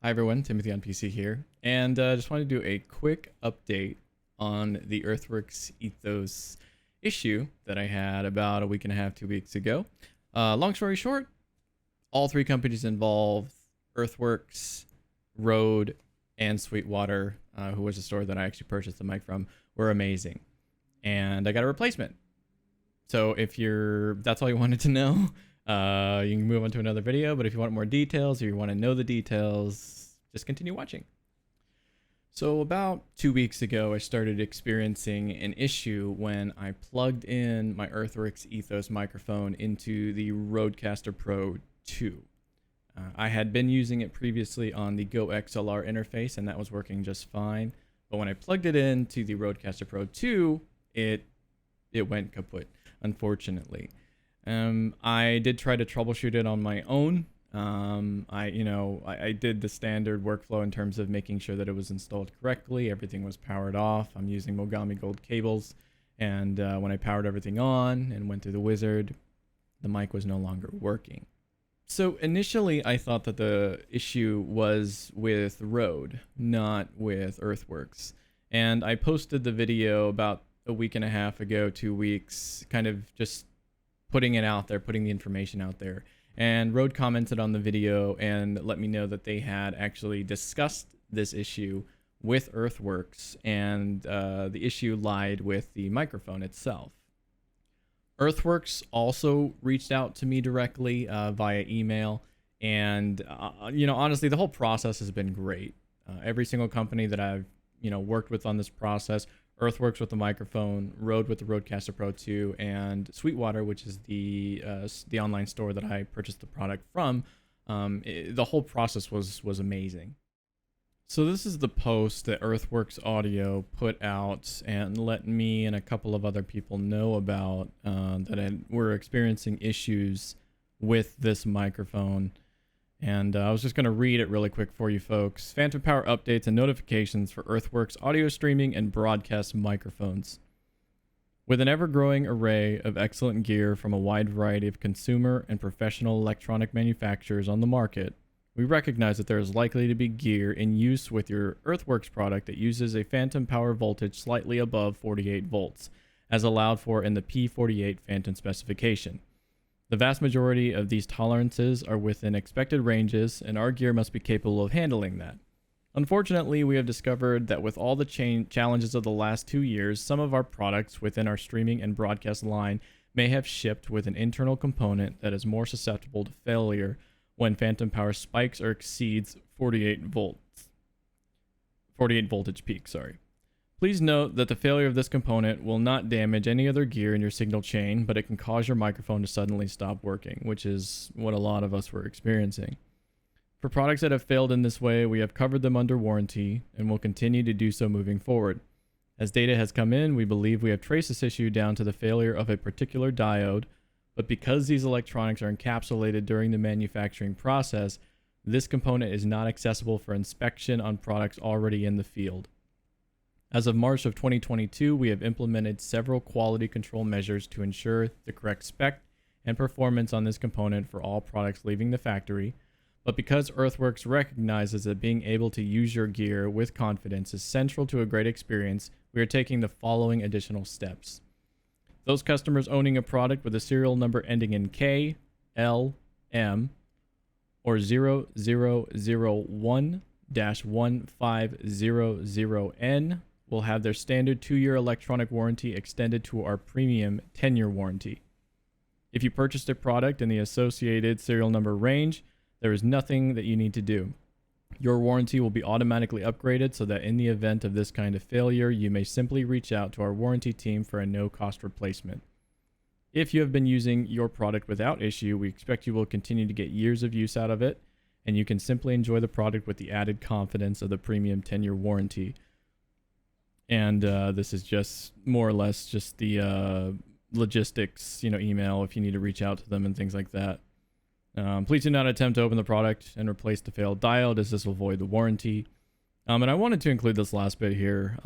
Hi everyone, Timothy on PC here, and just wanted to do a quick update on the Earthworks Ethos issue that I had about a week and a half, 2 weeks ago. Long story short, all three companies involved, Earthworks, Rode, and Sweetwater, who was the store that I actually purchased the mic from, were amazing. And I got a replacement. So if that's all you wanted to know, you can move on to another video, but if you want more details or you want to know the details, just continue watching. So about 2 weeks ago, I started experiencing an issue when I plugged in my Earthworks Ethos microphone into the Rodecaster Pro 2. I had been using it previously on the Go XLR interface, and that was working just fine. But when I plugged it into the Rodecaster Pro 2, it went kaput, unfortunately. I did try to troubleshoot it on my own. I did the standard workflow in terms of making sure that it was installed correctly. Everything was powered off. I'm using Mogami Gold cables. And when I powered everything on and went through the wizard, the mic was no longer working. So initially I thought that the issue was with Rode, not with Earthworks. And I posted the video about a week and a half ago, 2 weeks, kind of just putting it out there, putting the information out there. And Rode commented on the video and let me know that they had actually discussed this issue with Earthworks, and the issue lied with the microphone itself. Earthworks also reached out to me directly via email, and honestly, the whole process has been great. Every single company that I've worked with on this process, Earthworks with the microphone, Rode with the Rodecaster Pro 2, and Sweetwater, which is the online store that I purchased the product from. The whole process was amazing. So this is the post that Earthworks Audio put out and let me and a couple of other people know about that were experiencing issues with this microphone. And I was just going to read it really quick for you folks. Phantom power updates and notifications for Earthworks audio streaming and broadcast microphones. With an ever-growing array of excellent gear from a wide variety of consumer and professional electronic manufacturers on the market, we recognize that there is likely to be gear in use with your Earthworks product that uses a phantom power voltage slightly above 48 volts, as allowed for in the P48 phantom specification. The vast majority of these tolerances are within expected ranges, and our gear must be capable of handling that. Unfortunately, we have discovered that with all the challenges of the last 2 years, some of our products within our streaming and broadcast line may have shipped with an internal component that is more susceptible to failure when phantom power spikes or exceeds 48 voltage peak, Please note that the failure of this component will not damage any other gear in your signal chain, but it can cause your microphone to suddenly stop working, which is what a lot of us were experiencing. For products that have failed in this way, we have covered them under warranty and will continue to do so moving forward. As data has come in, we believe we have traced this issue down to the failure of a particular diode, but because these electronics are encapsulated during the manufacturing process, this component is not accessible for inspection on products already in the field. As of March of 2022, we have implemented several quality control measures to ensure the correct spec and performance on this component for all products leaving the factory, but because Earthworks recognizes that being able to use your gear with confidence is central to a great experience, we are taking the following additional steps. Those customers owning a product with a serial number ending in K, L, M, or 0001-1500N will have their standard 2-year electronic warranty extended to our premium 10-year warranty. If you purchased a product in the associated serial number range, there is nothing that you need to do. Your warranty will be automatically upgraded so that in the event of this kind of failure, you may simply reach out to our warranty team for a no-cost replacement. If you have been using your product without issue, we expect you will continue to get years of use out of it, and you can simply enjoy the product with the added confidence of the premium 10-year warranty. And this is just more or less just the logistics, email if you need to reach out to them and things like that. Please do not attempt to open the product and replace the failed diode, as this will void the warranty. And I wanted to include this last bit here.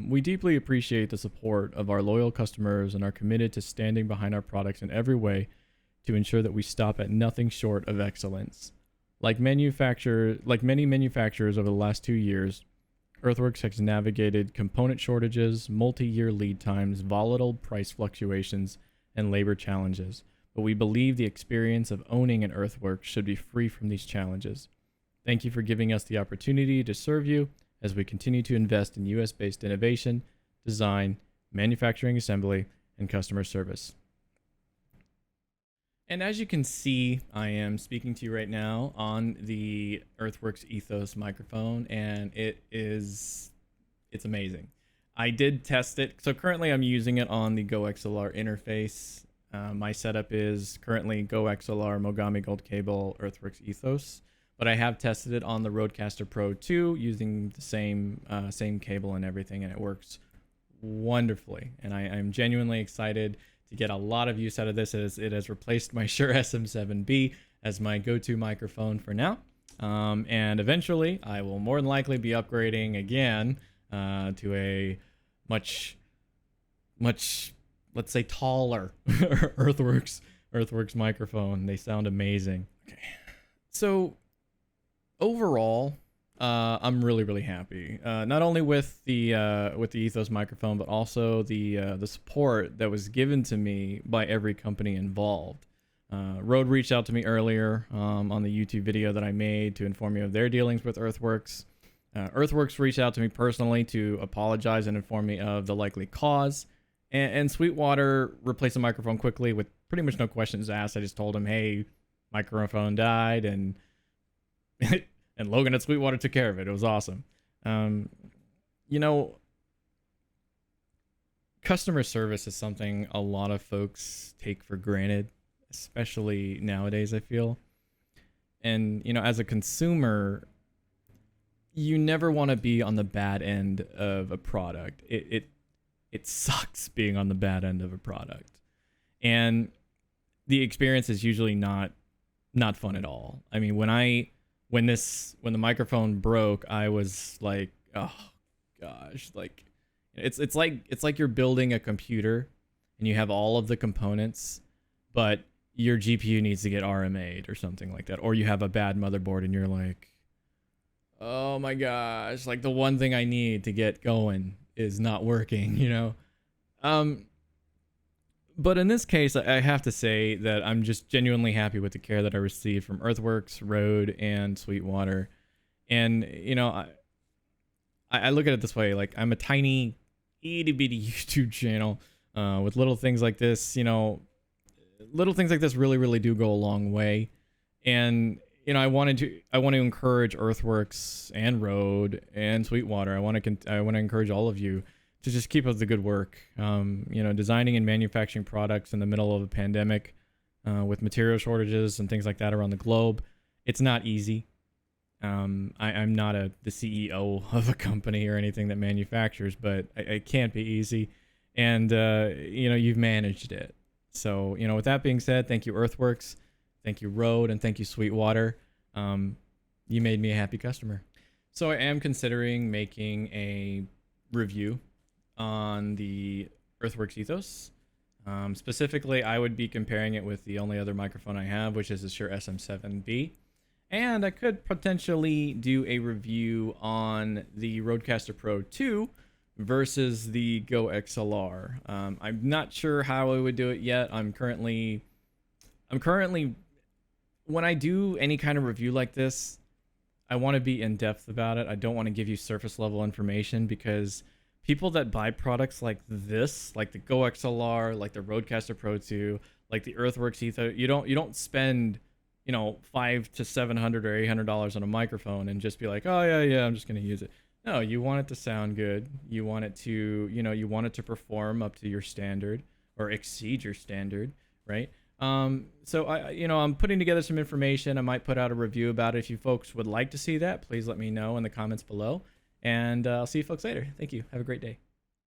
We deeply appreciate the support of our loyal customers and are committed to standing behind our products in every way to ensure that we stop at nothing short of excellence. Like many manufacturers over the last 2 years, Earthworks has navigated component shortages, multi-year lead times, volatile price fluctuations, and labor challenges. But we believe the experience of owning an Earthworks should be free from these challenges. Thank you for giving us the opportunity to serve you as we continue to invest in US-based innovation, design, manufacturing assembly, and customer service. And as you can see, I am speaking to you right now on the Earthworks Ethos microphone, and it's amazing. I did test it. So currently I'm using it on the Go XLR interface. My setup is currently Go XLR Mogami Gold Cable Earthworks Ethos, but I have tested it on the Rodecaster Pro 2 using the same cable and everything, and it works wonderfully. And I'm genuinely excited to get a lot of use out of this, as it has replaced my Shure SM7B as my go-to microphone for now. And eventually, I will more than likely be upgrading again to a much, let's say, taller Earthworks microphone. They sound amazing. Okay. So overall, I'm really happy. Not only with the Ethos microphone, but also the support that was given to me by every company involved. Rode reached out to me earlier on the YouTube video that I made to inform me of their dealings with Earthworks. Earthworks reached out to me personally to apologize and inform me of the likely cause. And Sweetwater replaced the microphone quickly with pretty much no questions asked. I just told him, hey, microphone died, and and Logan at Sweetwater took care of it. It was awesome. Customer service is something a lot of folks take for granted, especially nowadays, I feel. And, as a consumer, you never want to be on the bad end of a product. It sucks being on the bad end of a product. And the experience is usually not fun at all. I mean, when the microphone broke, I was like, oh gosh, like it's like you're building a computer and you have all of the components, but your GPU needs to get RMA'd or something like that, or you have a bad motherboard and you're like, oh my gosh, like the one thing I need to get going is not working, But in this case, I have to say that I'm just genuinely happy with the care that I received from Earthworks, Rode, and Sweetwater. And, I look at it this way, like I'm a tiny, itty bitty YouTube channel with little things like this, little things like this really do go a long way. And, I want to encourage Earthworks and Rode and Sweetwater. I want to encourage all of you to just keep up the good work. Designing and manufacturing products in the middle of a pandemic with material shortages and things like that around the globe. It's not easy. I'm not the CEO of a company or anything that manufactures, but it can't be easy. And, you've managed it. So, with that being said, thank you, Earthworks. Thank you, Rode, and thank you, Sweetwater. You made me a happy customer. So I am considering making a review on the Earthworks Ethos. Specifically, I would be comparing it with the only other microphone I have, which is the Shure SM7B. And I could potentially do a review on the Rodecaster Pro 2 versus the Go XLR. I'm not sure how I would do it yet. I'm currently, when I do any kind of review like this, I want to be in depth about it. I don't want to give you surface level information, because people that buy products like this, like the Go XLR, like the Rodecaster Pro 2, like the Earthworks Ethos, you don't spend, $500 to $700 or $800 on a microphone and just be like, oh yeah, I'm just gonna use it. No, you want it to sound good. You want it to, you want it to perform up to your standard or exceed your standard, right? So I'm putting together some information. I might put out a review about it. If you folks would like to see that, please let me know in the comments below. And I'll see you folks later. Thank you. Have a great day.